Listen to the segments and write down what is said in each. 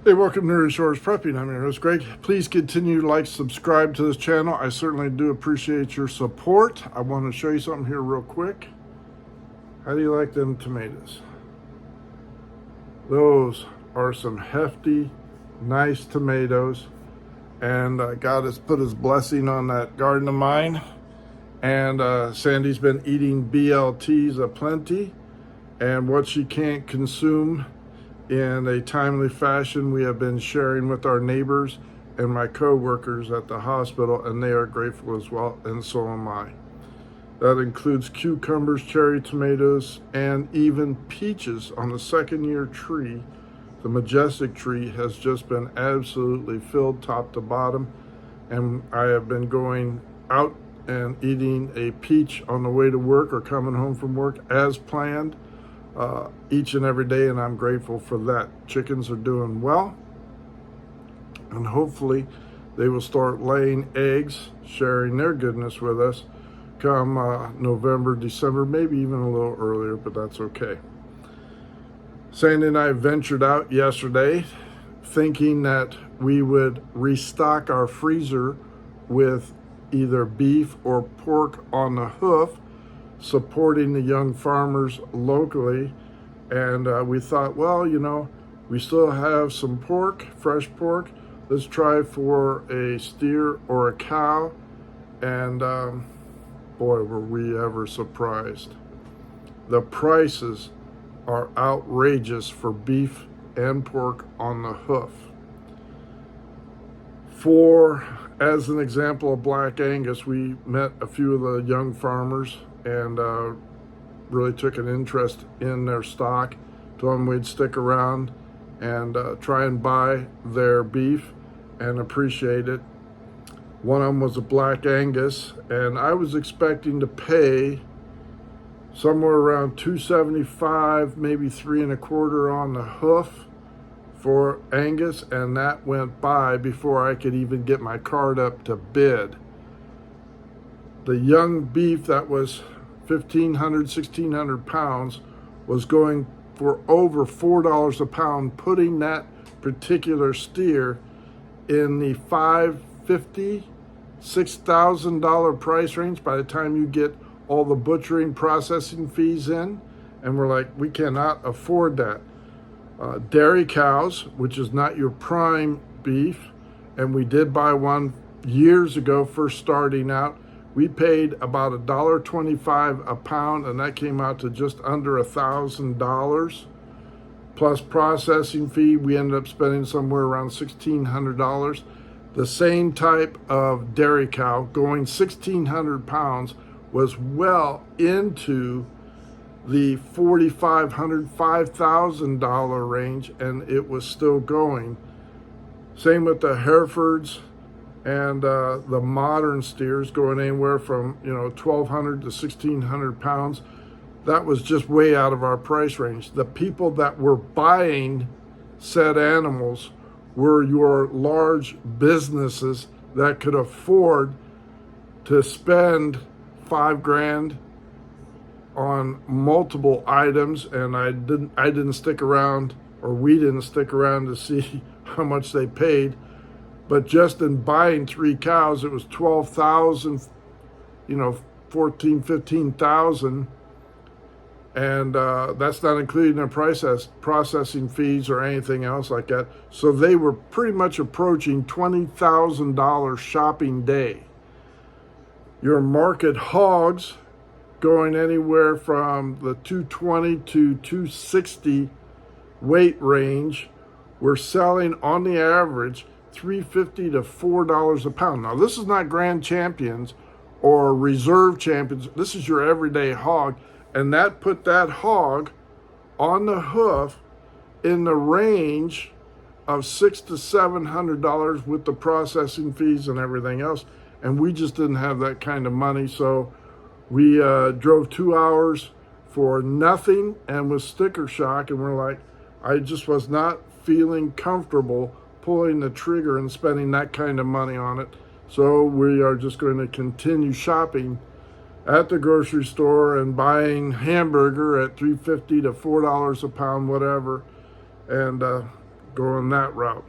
Hey, welcome to Resource Prepping. I'm your host, Greg. Please continue to like, subscribe to this channel. I certainly do appreciate your support. I want to show you something here real quick. How do you like them tomatoes? Those are some hefty, nice tomatoes. And God has put his blessing on that garden of mine. And Sandy's been eating BLTs aplenty. And what she can't consume in a timely fashion, we have been sharing with our neighbors and my co-workers at the hospital, and they are grateful as well, and so am I. That includes cucumbers, cherry tomatoes, and even peaches on the second-year tree. The majestic tree has just been absolutely filled top to bottom, and I have been going out and eating a peach on the way to work or coming home from work as planned. Each and every day, and I'm grateful for that. Chickens are doing well, and hopefully they will start laying eggs, sharing their goodness with us come November, December, maybe even a little earlier, but that's okay. Sandy and I ventured out yesterday thinking that we would restock our freezer with either beef or pork on the hoof, supporting the young farmers locally. And we thought, well, we still have some pork, fresh pork. Let's try for a steer or a cow. And boy, were we ever surprised. The prices are outrageous for beef and pork on the hoof. As an example of Black Angus, we met a few of the young farmers and really took an interest in their stock. Told them we'd stick around and try and buy their beef and appreciate it. One of them was a Black Angus, and I was expecting to pay somewhere around $2.75, maybe $3.25 on the hoof for Angus, and that went by before I could even get my card up to bid. The young beef that was 1,500, 1,600 pounds was going for over $4 a pound, putting that particular steer in the $550, $6,000 price range by the time you get all the butchering, processing fees in. And we're like, we cannot afford that. Dairy cows, which is not your prime beef, and we did buy one years ago, first starting out. We paid about $1.25 a pound, and that came out to just under $1,000. Plus processing fee, we ended up spending somewhere around $1,600. The same type of dairy cow going 1,600 pounds was well into the $4,500, $5,000 range, and it was still going. Same with the Herefords and the modern steers going anywhere from 1,200 to 1,600 pounds. That was just way out of our price range. The people that were buying said animals were your large businesses that could afford to spend $5,000 on multiple items, and I didn't stick around, or we didn't stick around to see how much they paid. But just in buying 3 cows, it was 12,000, 14, 15,000. And that's not including their processing fees or anything else like that. So they were pretty much approaching $20,000 shopping day. Your market hogs going anywhere from the 220 to 260 weight range, we're selling on the average $3.50 to $4 a pound. Now, this is not grand champions or reserve champions. This is your everyday hog, and that put that hog on the hoof in the range of $600 to $700 with the processing fees and everything else. And we just didn't have that kind of money, so we drove 2 hours for nothing and with sticker shock, and we're like, I just was not feeling comfortable pulling the trigger and spending that kind of money on it. So we are just going to continue shopping at the grocery store and buying hamburger at $3.50 to $4 a pound, whatever. And going that route.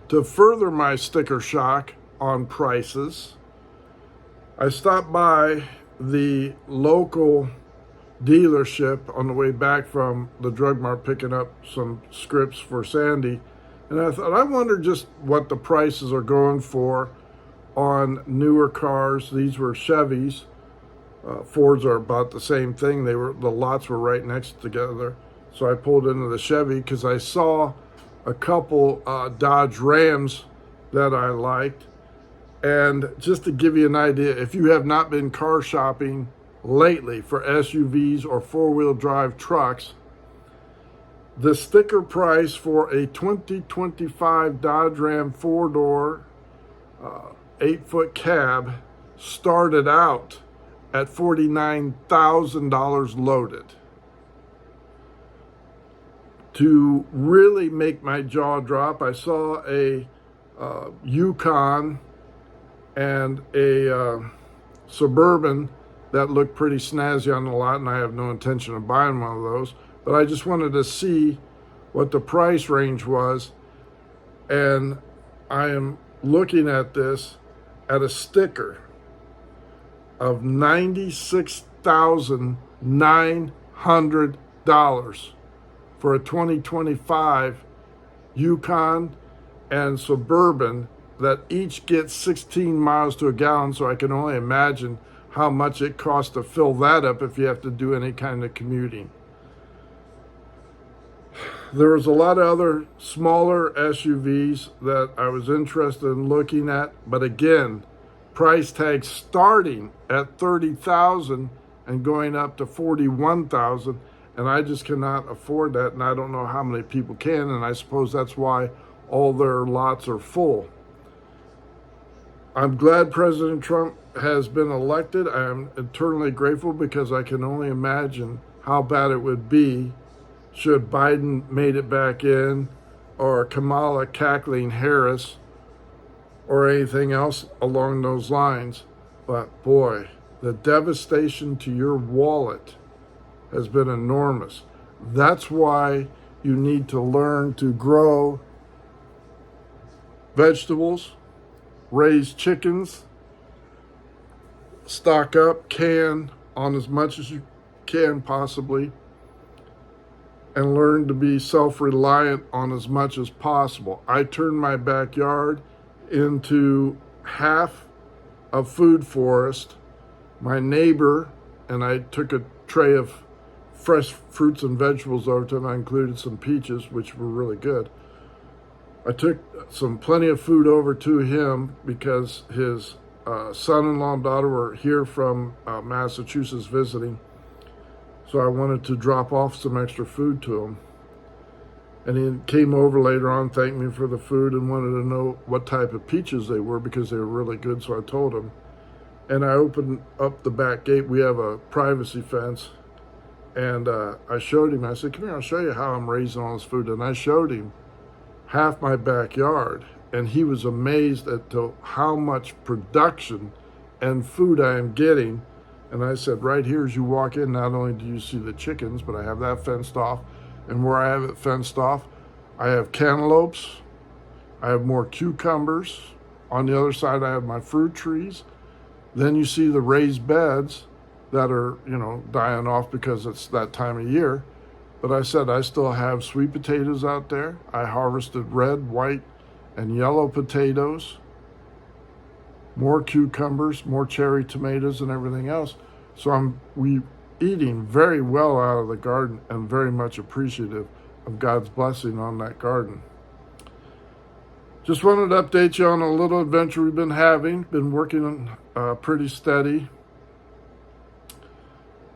To further my sticker shock on prices, I stopped by the local dealership on the way back from the drug mart picking up some scripts for Sandy. And I thought, I wonder just what the prices are going for on newer cars. These were Chevys. Fords are about the same thing. The lots were right next together. So I pulled into the Chevy because I saw a couple Dodge Rams that I liked. And just to give you an idea, if you have not been car shopping lately for SUVs or four-wheel drive trucks, the sticker price for a 2025 Dodge Ram 4-door, 8-foot cab started out at $49,000 loaded. To really make my jaw drop, I saw a Yukon and a Suburban that looked pretty snazzy on the lot, and I have no intention of buying one of those, but I just wanted to see what the price range was, and I am looking at this at a sticker of $96,900 for a 2025 Yukon and Suburban that each gets 16 miles to a gallon, so I can only imagine how much it costs to fill that up if you have to do any kind of commuting. There was a lot of other smaller SUVs that I was interested in looking at, but again, price tags starting at $30,000 and going up to $41,000, and I just cannot afford that, and I don't know how many people can, and I suppose that's why all their lots are full. I'm glad President Trump has been elected. I am eternally grateful because I can only imagine how bad it would be should Biden made it back in, or Kamala Kathleen Harris, or anything else along those lines. But boy, the devastation to your wallet has been enormous. That's why you need to learn to grow vegetables, raise chickens, stock up, can on as much as you can possibly, and learn to be self-reliant on as much as possible. I turned my backyard into half a food forest. My neighbor and I took a tray of fresh fruits and vegetables over to him. I included some peaches, which were really good. I took plenty of food over to him because his son-in-law and daughter were here from Massachusetts visiting. So I wanted to drop off some extra food to him. And he came over later on, thanked me for the food, and wanted to know what type of peaches they were because they were really good, so I told him. And I opened up the back gate. We have a privacy fence. And I showed him, I said, come here, I'll show you how I'm raising all this food. And I showed him half my backyard. And he was amazed at how much production and food I am getting. And I said, right here as you walk in, not only do you see the chickens, but I have that fenced off. And where I have it fenced off, I have cantaloupes. I have more cucumbers. On the other side, I have my fruit trees. Then you see the raised beds that are, dying off because it's that time of year. But I said, I still have sweet potatoes out there. I harvested red, white, and yellow potatoes. More cucumbers, more cherry tomatoes, and everything else. So we eating very well out of the garden and very much appreciative of God's blessing on that garden. Just wanted to update you on a little adventure we've been having. Been working pretty steady.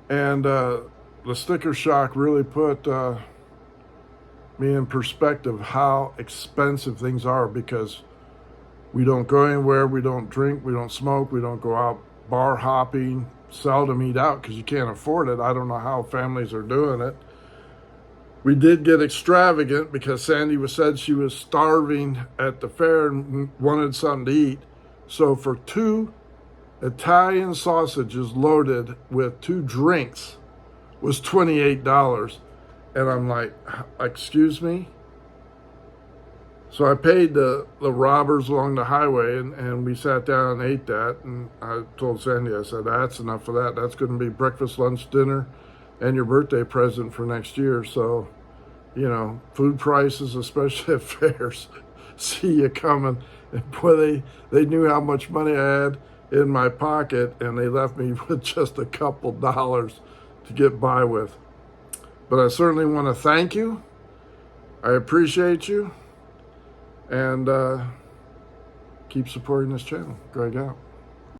And the sticker shock really put me in perspective how expensive things are, because we don't go anywhere, we don't drink, we don't smoke, we don't go out bar hopping, seldom eat out because you can't afford it. I don't know how families are doing it. We did get extravagant because Sandy said she was starving at the fair and wanted something to eat. So for 2 Italian sausages loaded with 2 drinks was $28. And I'm like, excuse me? So I paid the robbers along the highway, and we sat down and ate that. And I told Sandy, I said, that's enough for that. That's going to be breakfast, lunch, dinner, and your birthday present for next year. So, you know, food prices, especially at fairs, see you coming. And boy, they knew how much money I had in my pocket, and they left me with just a couple dollars to get by with. But I certainly want to thank you. I appreciate you. And keep supporting this channel. Greg out.